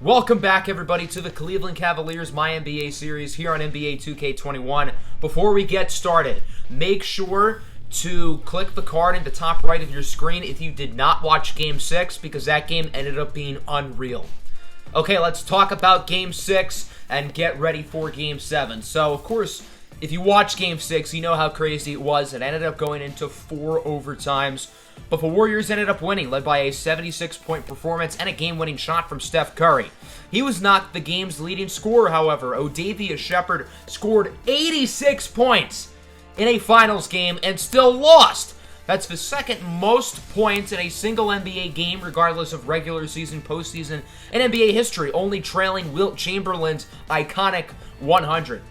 Welcome back, everybody, to the Cleveland Cavaliers MyNBA series here on NBA2K21. Before we get started, make sure to click the card in the top right of your screen if you did not watch Game 6, because that game ended up being unreal. Okay, let's talk about Game 6 and get ready for Game 7. So, of course, if you watch Game 6, you know how crazy it was. It ended up going into 4 overtimes. But the Warriors ended up winning, led by a 76-point performance and a game-winning shot from Steph Curry. He was not the game's leading scorer, however. Odavius Shepherd scored 86 points in a finals game and still lost. That's the second most points in a single NBA game, regardless of regular season, postseason, in NBA history, only trailing Wilt Chamberlain's iconic 100.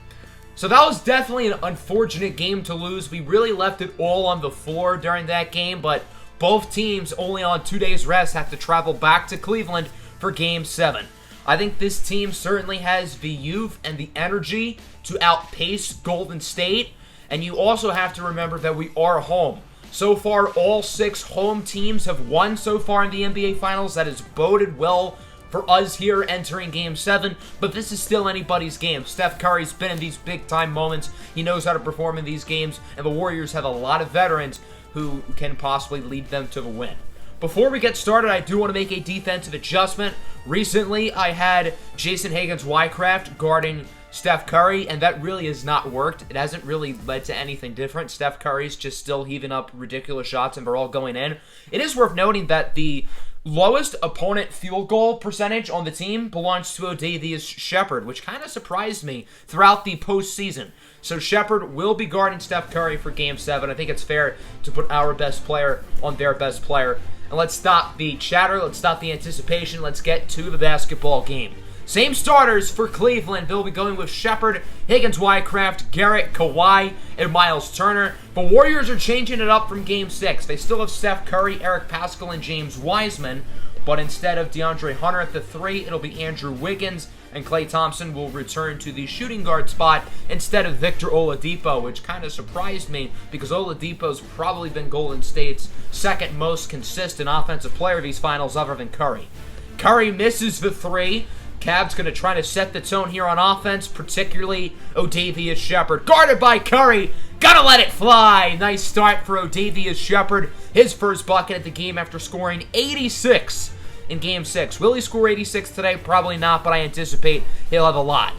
So that was definitely an unfortunate game to lose. We really left it all on the floor during that game, but both teams, only on 2 days rest, have to travel back to Cleveland for Game 7. I think this team certainly has the youth and the energy to outpace Golden State, and you also have to remember that we are home. So far, all 6 home teams have won so far in the NBA Finals. That has boded well for us here entering Game 7, but this is still anybody's game. Steph Curry's been in these big-time moments. He knows how to perform in these games, and the Warriors have a lot of veterans who can possibly lead them to the win. Before we get started, I do want to make a defensive adjustment. Recently, I had Jason Higgins-Wycraft guarding Steph Curry, and that really has not worked. It hasn't really led to anything different. Steph Curry's just still heaving up ridiculous shots, and they're all going in. It is worth noting that the lowest opponent field goal percentage on the team belongs to Odavius Shepherd, which kind of surprised me throughout the postseason. So Shepherd will be guarding Steph Curry for Game 7. I think it's fair to put our best player on their best player. And let's stop the chatter, let's stop the anticipation, let's get to the basketball game. Same starters for Cleveland. They'll be going with Shepherd, Higgins-Wycraft, Garrett, Kawhi, and Miles Turner. The Warriors are changing it up from Game 6. They still have Steph Curry, Eric Paschall, and James Wiseman, but instead of DeAndre Hunter at the 3, it'll be Andrew Wiggins, and Klay Thompson will return to the shooting guard spot instead of Victor Oladipo, which kind of surprised me because Oladipo's probably been Golden State's second most consistent offensive player these finals other than Curry. Curry misses the 3. Cavs going to try to set the tone here on offense, particularly Odavius Shepherd. Guarded by Curry. Gotta let it fly. Nice start for Odavius Shepherd. His first bucket at the game after scoring 86 in Game 6. Will he score 86 today? Probably not, but I anticipate he'll have a lot.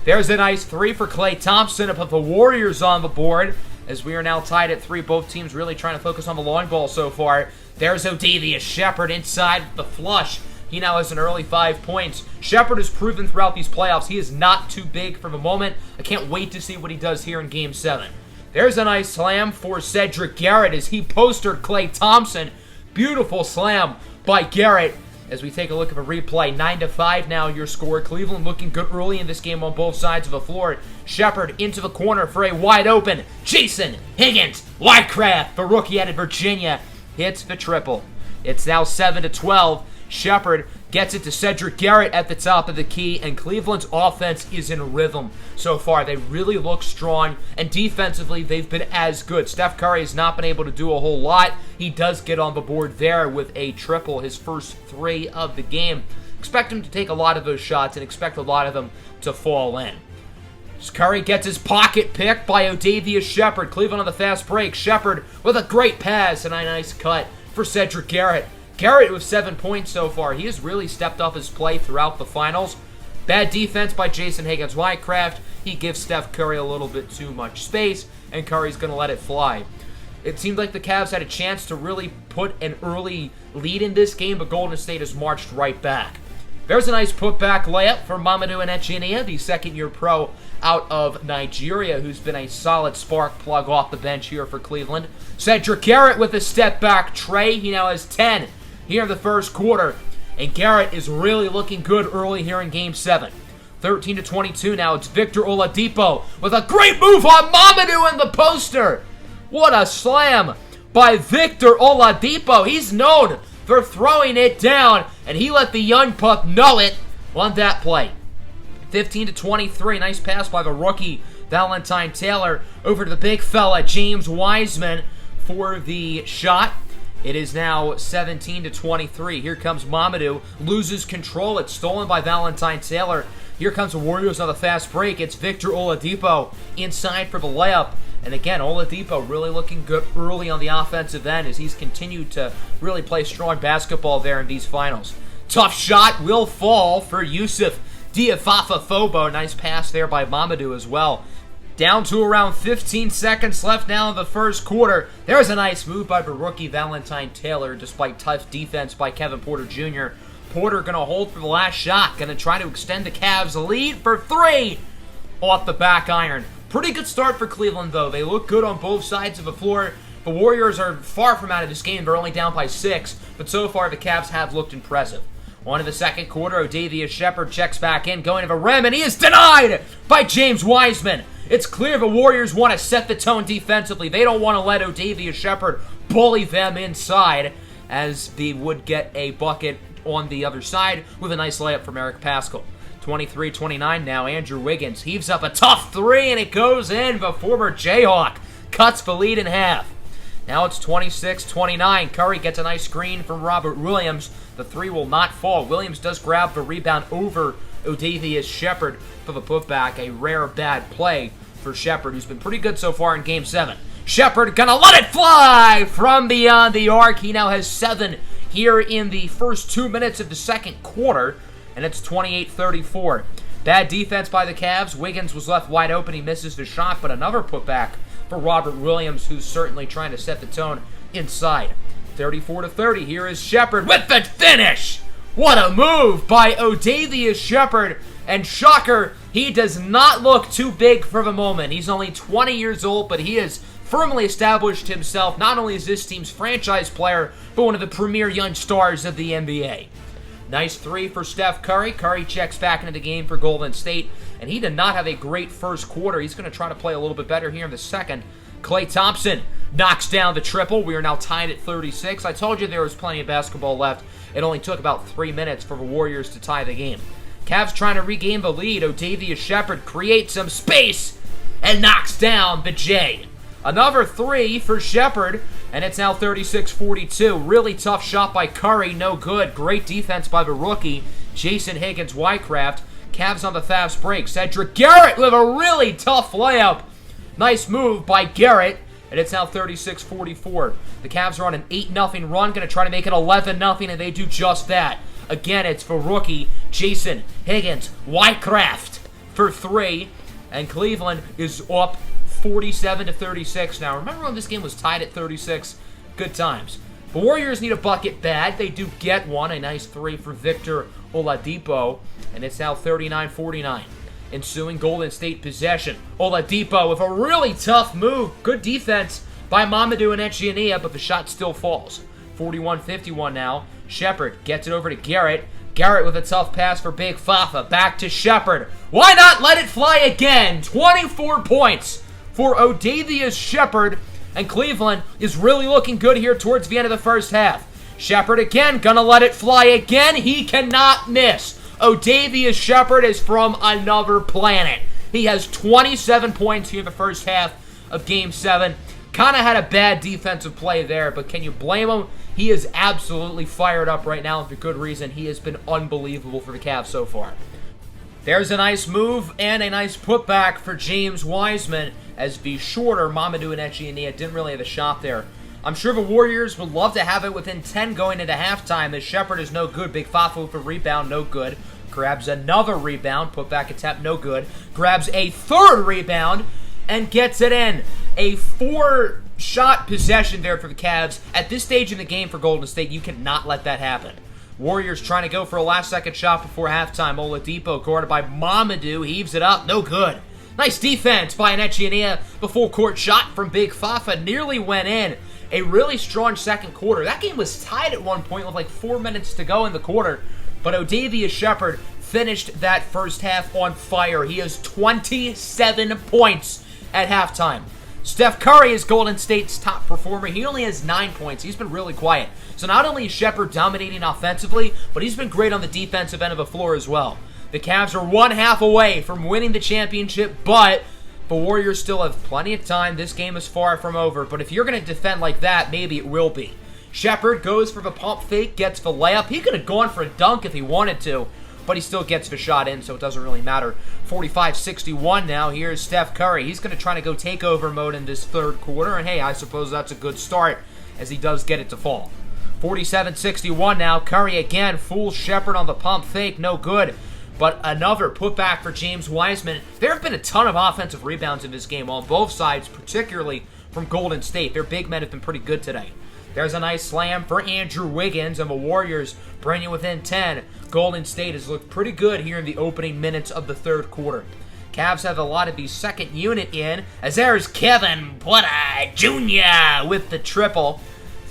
There's a nice 3 for Klay Thompson to put the Warriors on the board, as we are now tied at 3. Both teams really trying to focus on the long ball so far. There's Odavius Shepherd inside the flush. He now has an early 5 points. Shepherd has proven throughout these playoffs he is not too big for the moment. I can't wait to see what he does here in Game 7. There's a nice slam for Cedric Garrett as he postered Klay Thompson. Beautiful slam by Garrett. As we take a look at the replay, 9-5 now your score. Cleveland looking good early in this game on both sides of the floor. Shepherd into the corner for a wide open Jason Higgins-Wycraft. The rookie out of Virginia hits the triple. It's now 7-12. Shepherd gets it to Cedric Garrett at the top of the key, and Cleveland's offense is in rhythm so far. They really look strong, and defensively, they've been as good. Steph Curry has not been able to do a whole lot. He does get on the board there with a triple, his first 3 of the game. Expect him to take a lot of those shots and expect a lot of them to fall in. Curry gets his pocket picked by Odavius Shepherd. Cleveland on the fast break. Shepherd with a great pass and a nice cut for Cedric Garrett. Garrett with 7 points so far. He has really stepped up his play throughout the finals. Bad defense by Jason Higgins-Wycraft. He gives Steph Curry a little bit too much space, and Curry's going to let it fly. It seemed like the Cavs had a chance to really put an early lead in this game, but Golden State has marched right back. There's a nice putback layup for Mamadou Echeniya, the second-year pro out of Nigeria, who's been a solid spark plug off the bench here for Cleveland. Cedric Garrett with a step-back tray. He now has 10 here in the first quarter, and Garrett is really looking good early here in Game 7. 13-22 now. It's Victor Oladipo with a great move on Mamadou in the poster. What a slam by Victor Oladipo. He's known for throwing it down, and he let the young pup know it on that play. 15-23. Nice pass by the rookie Valentine Taylor over to the big fella James Wiseman for the shot. It is now 17-23. Here comes Mamadou. Loses control. It's stolen by Valentine Taylor. Here comes the Warriors on the fast break. It's Victor Oladipo inside for the layup. And again, Oladipo really looking good early on the offensive end as he's continued to really play strong basketball there in these finals. Tough shot will fall for Yusuf Diafafa-Fobo. Nice pass there by Mamadou as well. Down to around 15 seconds left now in the first quarter. There's a nice move by the rookie Valentine Taylor despite tough defense by Kevin Porter Jr. Porter going to hold for the last shot. Going to try to extend the Cavs' lead for three off the back iron. Pretty good start for Cleveland, though. They look good on both sides of the floor. The Warriors are far from out of this game. They're only down by 6, but so far the Cavs have looked impressive. On to the second quarter, Odavius Shepherd checks back in, going to the rim, and he is denied by James Wiseman. It's clear the Warriors want to set the tone defensively. They don't want to let Odavius Shepherd bully them inside, as they would get a bucket on the other side with a nice layup from Eric Paschall. 23-29 now. Andrew Wiggins heaves up a tough three, and it goes in. The former Jayhawk cuts the lead in half. Now it's 26-29. Curry gets a nice screen from Robert Williams. The three will not fall. Williams does grab the rebound over Odavius Shepherd for the putback. A rare bad play for Shepherd, who's been pretty good so far in Game 7. Shepherd gonna let it fly from beyond the arc. He now has 7 here in the first 2 minutes of the second quarter, and it's 28-34. Bad defense by the Cavs. Wiggins was left wide open. He misses the shot, but another putback for Robert Williams, who's certainly trying to set the tone inside. 34-30. Here is Shepherd with the finish. What a move by Odavius Shepherd. And shocker, he does not look too big for the moment. He's only 20 years old, but he has firmly established himself not only as this team's franchise player, but one of the premier young stars of the NBA. Nice three for Steph Curry. Curry checks back into the game for Golden State, and he did not have a great first quarter. He's going to try to play a little bit better here in the second. Klay Thompson knocks down the triple. We are now tied at 36. I told you there was plenty of basketball left. It only took about 3 minutes for the Warriors to tie the game. Cavs trying to regain the lead. Odavius Shepherd creates some space and knocks down the J. Another three for Shepherd, and it's now 36-42. Really tough shot by Curry, no good. Great defense by the rookie, Jason Higgins-Wycraft. Cavs on the fast break. Cedric Garrett with a really tough layup. Nice move by Garrett, and it's now 36-44. The Cavs are on an 8-0 run, going to try to make it 11-0, and they do just that. Again, it's for rookie Jason Higgins-Wycraft for three, and Cleveland is up 47-36 now. Remember when this game was tied at 36? Good times. The Warriors need a bucket bad. They do get one. A nice three for Victor Oladipo, and it's now 39-49. Ensuing Golden State possession. Oladipo with a really tough move. Good defense by Mamadou and Etienne, but the shot still falls. 41-51 now. Shepherd gets it over to Garrett. Garrett with a tough pass for Big Fafa. Back to Shepherd. Why not let it fly again? 24 points for Odavius Shepherd, and Cleveland is really looking good here towards the end of the first half. Shepherd again, gonna let it fly again. He cannot miss. Odavius Shepherd is from another planet. He has 27 points here in the first half of Game 7. Kind of had a bad defensive play there, but can you blame him? He is absolutely fired up right now for good reason. He has been unbelievable for the Cavs so far. There's a nice move and a nice putback for James Wiseman, as the shorter Mamadou and Etienne didn't really have a shot there. I'm sure the Warriors would love to have it within 10 going into halftime, as Shepherd is no good. Big Fafa for rebound, no good. Grabs another rebound, putback attempt, no good. Grabs a third rebound and gets it in. A 4-shot possession there for the Cavs. At this stage in the game for Golden State, you cannot let that happen. Warriors trying to go for a last-second shot before halftime. Oladipo, guarded by Mamadou, heaves it up, no good. Nice defense by an Etienne. The full-court shot from Big Fafa nearly went in. A really strong second quarter. That game was tied at one point with like 4 minutes to go in the quarter, but Odavius Shepherd finished that first half on fire. He has 27 points at halftime. Steph Curry is Golden State's top performer. He only has 9 points. He's been really quiet. So not only is Shepherd dominating offensively, but he's been great on the defensive end of the floor as well. The Cavs are 1 half away from winning the championship, but the Warriors still have plenty of time. This game is far from over, but if you're going to defend like that, maybe it will be. Shepard goes for the pump fake, gets the layup. He could have gone for a dunk if he wanted to, but he still gets the shot in, so it doesn't really matter. 45-61 now. Here's Steph Curry. He's going to try to go takeover mode in this third quarter, and hey, I suppose that's a good start as he does get it to fall. 47-61 now. Curry again fools Shepard on the pump fake. No good. But another putback for James Wiseman. There have been a ton of offensive rebounds in this game on both sides, particularly from Golden State. Their big men have been pretty good today. There's a nice slam for Andrew Wiggins, and the Warriors bring it within 10. Golden State has looked pretty good here in the opening minutes of the third quarter. Cavs have a lot of the second unit in, as there's Kevin Porter Jr. with the triple.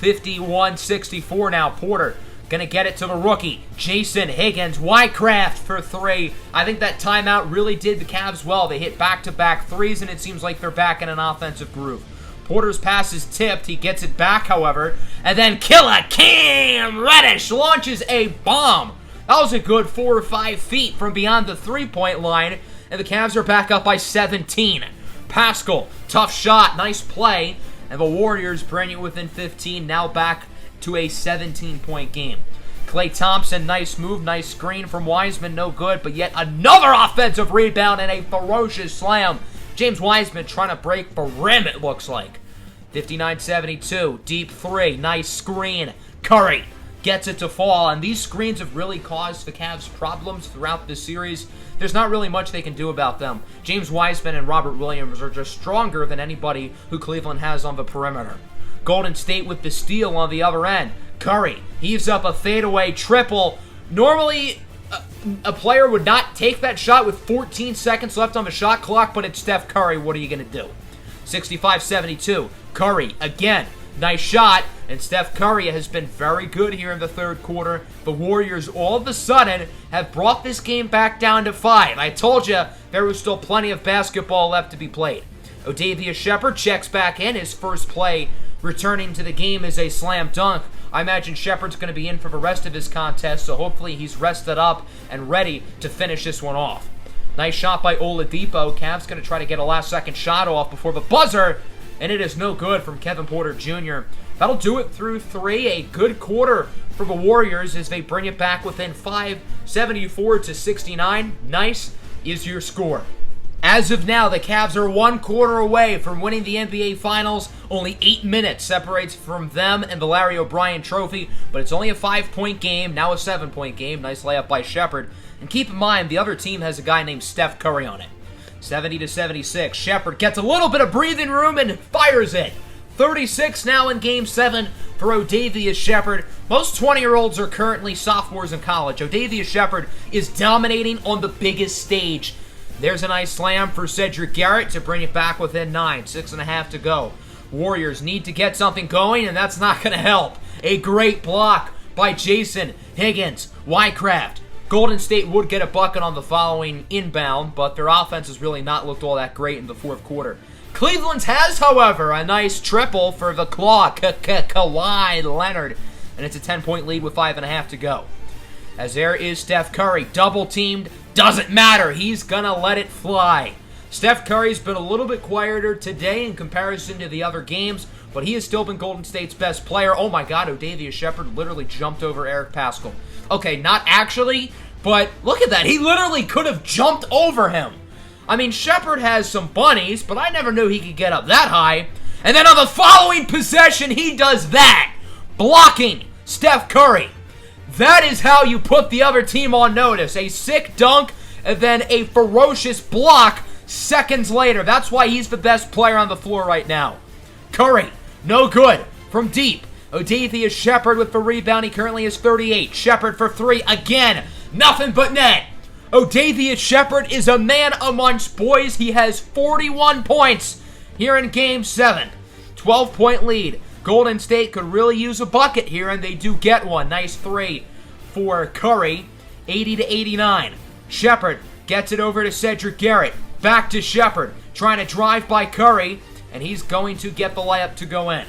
51-64 now. Porter gonna get it to the rookie, Jason Higgins. Wycraft for three. I think that timeout really did the Cavs well. They hit back-to-back threes, and it seems like they're back in an offensive groove. Porter's pass is tipped. He gets it back, however. And then killer Cam Reddish launches a bomb. That was a good 4 or 5 feet from beyond the three-point line. And the Cavs are back up by 17. Pascal, tough shot, nice play. And the Warriors bring it within 15, now back to a 17-point game. Klay Thompson, nice move, nice screen from Wiseman, no good. But yet another offensive rebound and a ferocious slam. James Wiseman trying to break the rim, it looks like. 59-72, deep three, nice screen. Curry gets it to fall, and these screens have really caused the Cavs problems throughout this series. There's not really much they can do about them. James Wiseman and Robert Williams are just stronger than anybody who Cleveland has on the perimeter. Golden State with the steal on the other end. Curry heaves up a fadeaway triple. Normally, a player would not take that shot with 14 seconds left on the shot clock, but it's Steph Curry. What are you going to do? 65-72. Curry, again, nice shot, and Steph Curry has been very good here in the third quarter. The Warriors all of a sudden have brought this game back down to 5. I told you there was still plenty of basketball left to be played. Odavia Shepard checks back in. His first play returning to the game is a slam dunk. I imagine Shepard's going to be in for the rest of his contest, so hopefully he's rested up and ready to finish this one off. Nice shot by Oladipo. Cavs going to try to get a last-second shot off before the buzzer, and it is no good from Kevin Porter Jr. That'll do it through 3. A good quarter for the Warriors as they bring it back within 5, 74-69. Nice is your score. As of now, the Cavs are 1 quarter away from winning the NBA Finals. Only 8 minutes separates from them and the Larry O'Brien Trophy, but it's only a 5-point game, now a 7-point game. Nice layup by Shepard. And keep in mind, the other team has a guy named Steph Curry on it. 70-76. Shepard gets a little bit of breathing room and fires it. 36 now in Game 7 for Odavia Shepard. Most 20-year-olds are currently sophomores in college. Odavia Shepard is dominating on the biggest stage. There's a nice slam for Cedric Garrett to bring it back within 9. 6.5 to go. Warriors need to get something going, and that's not going to help. A great block by Jason Higgins. Wycraft. Golden State would get a bucket on the following inbound, but their offense has really not looked all that great in the fourth quarter. Cleveland's has, however, a nice triple for the Claw, Kawhi Leonard, and it's a 10-point lead with 5.5 to go. As there is Steph Curry, double-teamed, doesn't matter, he's gonna let it fly. Steph Curry's been a little bit quieter today in comparison to the other games, but he has still been Golden State's best player. Oh my god, Odavia Shepard literally jumped over Eric Pascal. Okay, not actually, but look at that, he literally could have jumped over him. I mean, Shepard has some bunnies, but I never knew he could get up that high. And then on the following possession, he does that. Blocking Steph Curry. That is how you put the other team on notice. A sick dunk and then a ferocious block seconds later. That's why he's the best player on the floor right now. Curry, no good from deep. Odavia Shepard with the rebound. He currently is 38. Shepard for 3 again. Nothing but net. Odavia Shepard is a man amongst boys. He has 41 points here in Game 7. 12-point lead. Golden State could really use a bucket here, and they do get one. Nice 3 for Curry. 80-89. Shepard gets it over to Cedric Garrett. Back to Shepard. Trying to drive by Curry, and he's going to get the layup to go in.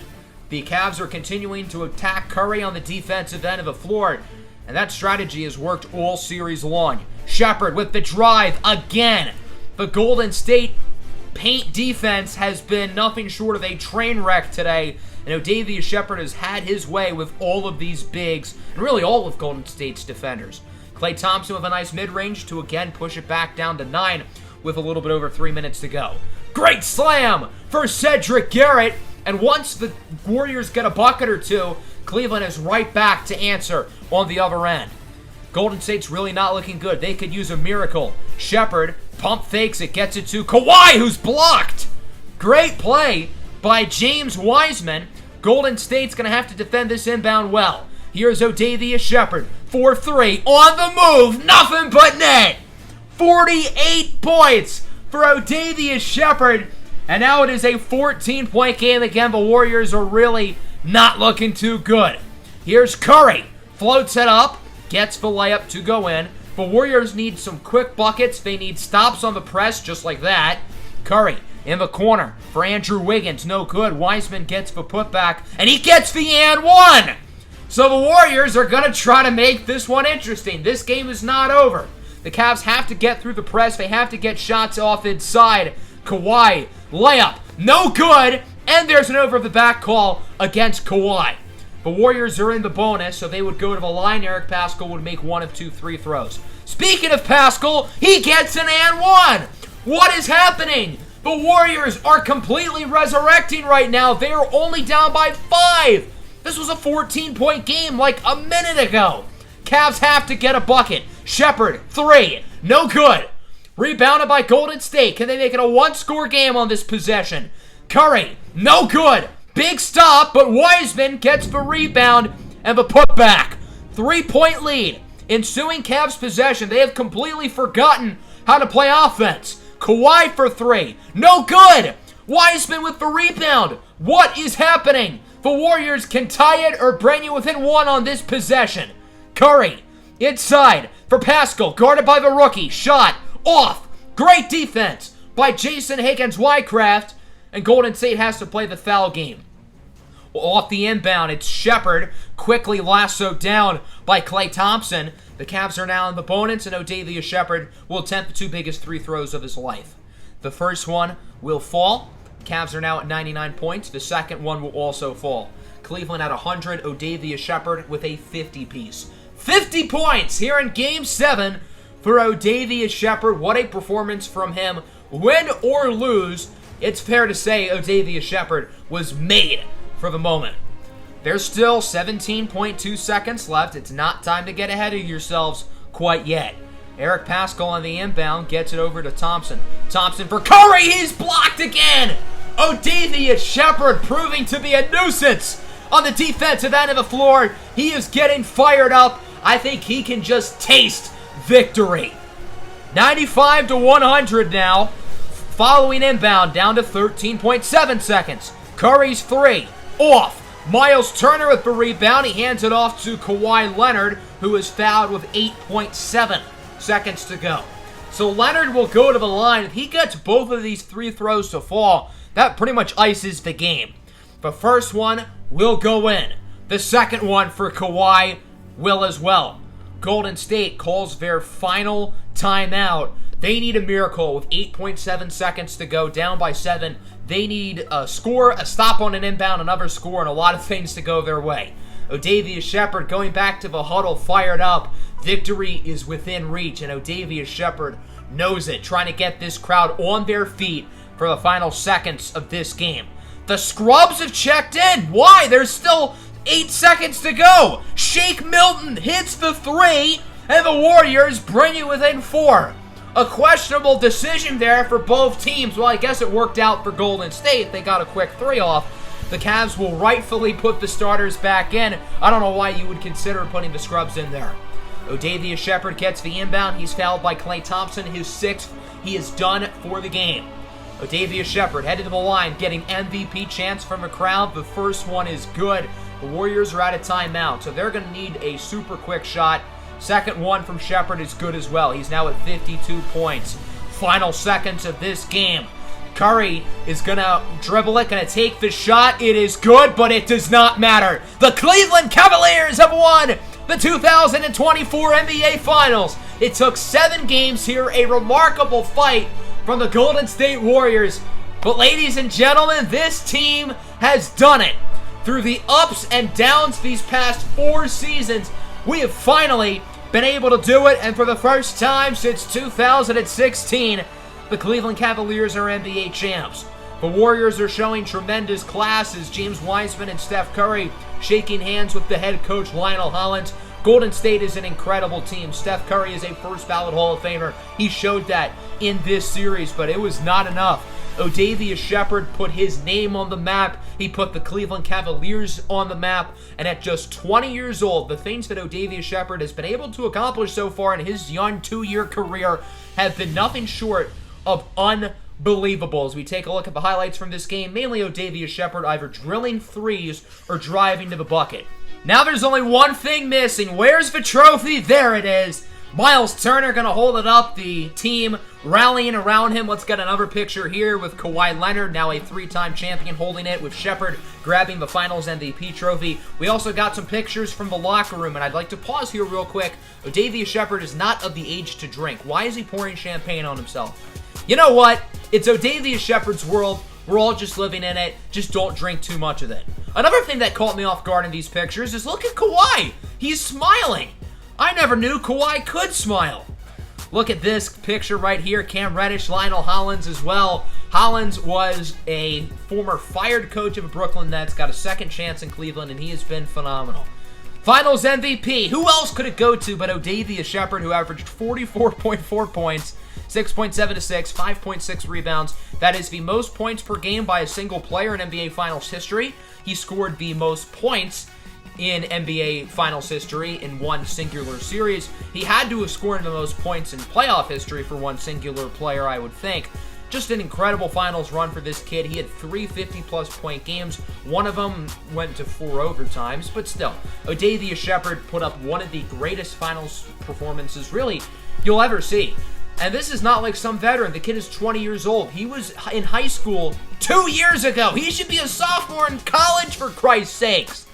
The Cavs are continuing to attack Curry on the defensive end of the floor, and that strategy has worked all series long. Shepard with the drive again. The Golden State paint defense has been nothing short of a train wreck today, And Odavius Shepherd has had his way with all of these bigs, and really all of Golden State's defenders. Klay Thompson with a nice mid-range to again push it back down to 9 with a little bit over 3 minutes to go. Great slam for Cedric Garrett. And once the Warriors get a bucket or two, Cleveland is right back to answer on the other end. Golden State's really not looking good. They could use a miracle. Shepherd pump fakes it, gets it to Kawhi, who's blocked. Great play by James Wiseman. Golden State's going to have to defend this inbound well. Here's Odavius Shepherd, 4-3, on the move, nothing but net. 48 points for Odavius Shepherd, and now it is a 14-point game. Again, the Warriors are really not looking too good. Here's Curry, floats it up, gets the layup to go in. The Warriors need some quick buckets. They need stops on the press, just like that. Curry in the corner for Andrew Wiggins, no good. Wiseman gets the putback, and he gets the and one. So the Warriors are going to try to make this one interesting. This game is not over. The Cavs have to get through the press. They have to get shots off inside. Kawhi, layup, no good. And there's an over-the-back call against Kawhi. The Warriors are in the bonus, so they would go to the line. Eric Paschall would make 1 of 2 free throws. Speaking of Paschall, he gets an and one. What is happening? The Warriors are completely resurrecting right now. They are only down by 5. This was a 14-point game like a minute ago. Cavs have to get a bucket. Shepherd, 3. No good. Rebounded by Golden State. Can they make it a one-score game on this possession? Curry, no good. Big stop, but Wiseman gets the rebound and the putback. 3-point lead. Ensuing Cavs possession. They have completely forgotten how to play offense. Kawhi for 3. No good. Wiseman with the rebound. What is happening? The Warriors can tie it or bring you within 1 on this possession. Curry, inside for Paschall, guarded by the rookie. Shot, off. Great defense by Jason Higgins-Wycraft, and Golden State has to play the foul game. Off the inbound, it's Shepherd, quickly lassoed down by Klay Thompson. The Cavs are now in the bonus, and Odavius Shepherd will attempt the 2 biggest free throws of his life. The first one will fall. Cavs are now at 99 points. The second one will also fall. Cleveland at 100. Odavius Shepherd with a 50-piece. 50 points here in Game 7 for Odavius Shepherd. What a performance from him. Win or lose, it's fair to say Odavius Shepherd was made for the moment. There's still 17.2 seconds left. It's not time to get ahead of yourselves quite yet. Eric Paschall on the inbound gets it over to Thompson. Thompson for Curry. He's blocked again. Odavius Shepherd proving to be a nuisance on the defensive end of the floor. He is getting fired up. I think he can just taste victory. 95-100 now. Following inbound down to 13.7 seconds. Curry's 3. Off. Miles Turner with the rebound. He hands it off to Kawhi Leonard, who is fouled with 8.7 seconds to go. So Leonard will go to the line. If he gets both of these 3 throws to fall, that pretty much ices the game. The first one will go in. The second one for Kawhi will as well. Golden State calls their final timeout. They need a miracle with 8.7 seconds to go, down by 7. They need a score, a stop on an inbound, another score, and a lot of things to go their way. Odavius Shepherd going back to the huddle, fired up. Victory is within reach, and Odavius Shepherd knows it, trying to get this crowd on their feet for the final seconds of this game. The scrubs have checked in. Why? There's still 8 seconds to go. Shake Milton hits the 3, and the Warriors bring it within 4. A questionable decision there for both teams. Well, I guess it worked out for Golden State. They got a quick 3 off. The Cavs will rightfully put the starters back in. I don't know why you would consider putting the scrubs in there. Odavius Shepherd gets the inbound. He's fouled by Klay Thompson, his 6th. He is done for the game. Odavius Shepherd headed to the line, getting MVP chance from the crowd. The first one is good. The Warriors are out of timeout, so they're going to need a super quick shot. Second one from Shepherd is good as well. He's now at 52 points. Final seconds of this game. Curry is going to dribble it, going to take the shot. It is good, but it does not matter. The Cleveland Cavaliers have won the 2024 NBA Finals. It took 7 games here, a remarkable fight from the Golden State Warriors. But ladies and gentlemen, this team has done it. through the ups and downs these past 4 seasons, we have finally been able to do it, and for the first time since 2016, the Cleveland Cavaliers are NBA champs. The Warriors are showing tremendous class as James Wiseman and Steph Curry shaking hands with the head coach Lionel Hollins. Golden State is an incredible team. Steph Curry is a first ballot Hall of Famer. He showed that in this series, but it was not enough. Odavius Shepherd put his name on the map. He put the Cleveland Cavaliers on the map. And at just 20 years old, the things that Odavius Shepherd has been able to accomplish so far in his young 2-year career have been nothing short of unbelievable. As we take a look at the highlights from this game, mainly Odavius Shepherd either drilling threes or driving to the bucket. Now there's only one thing missing. Where's the trophy? There it is. Miles Turner going to hold it up. The team rallying around him. Let's get another picture here with Kawhi Leonard, now a 3-time champion, holding it, with Shepherd grabbing the Finals MVP trophy. We also got some pictures from the locker room, and I'd like to pause here real quick. Odavius Shepherd is not of the age to drink. Why is he pouring champagne on himself? You know what? It's Odavius Shepherd's world. We're all just living in it. Just don't drink too much of it. Another thing that caught me off guard in these pictures is look at Kawhi. He's smiling. I never knew Kawhi could smile. Look at this picture right here. Cam Reddish, Lionel Hollins as well. Hollins was a former fired coach of the Brooklyn Nets, got a second chance in Cleveland, and he has been phenomenal. Finals MVP. Who else could it go to but Odavius Shepherd, who averaged 44.4 points, 6.7 assists, 5.6 rebounds. That is the most points per game by a single player in NBA Finals history. He scored the most points in NBA Finals history in one singular series. He had to have scored the most points in playoff history for one singular player, I would think. Just an incredible finals run for this kid. He had 3 50-plus point games. One of them went to 4 overtimes, but still. Odavius Shepherd put up one of the greatest finals performances, really, you'll ever see. And this is not like some veteran. The kid is 20 years old. He was in high school 2 years ago. He should be a sophomore in college, for Christ's sakes.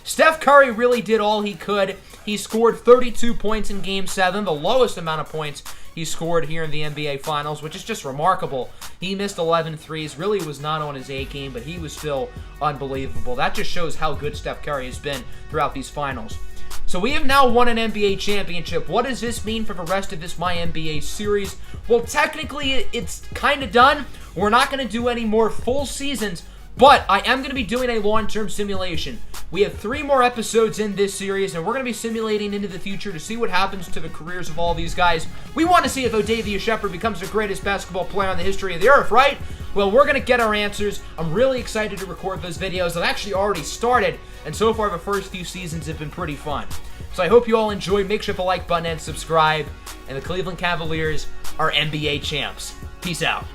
Steph Curry really did all he could. He scored 32 points in Game 7, the lowest amount of points he scored here in the NBA Finals, which is just remarkable. He missed 11 threes, really was not on his A game, but he was still unbelievable. That just shows how good Steph Curry has been throughout these finals. So we have now won an NBA championship. What does this mean for the rest of this MyNBA series? Well, technically, it's kind of done. We're not going to do any more full seasons, but I am going to be doing a long-term simulation. We have 3 more episodes in this series, and we're going to be simulating into the future to see what happens to the careers of all these guys. We want to see if Odavius Shepherd becomes the greatest basketball player in the history of the earth, right? Well, we're going to get our answers. I'm really excited to record those videos. I've actually already started, and so far the first few seasons have been pretty fun. So I hope you all enjoyed. Make sure to hit the like button and subscribe. And the Cleveland Cavaliers are NBA champs. Peace out.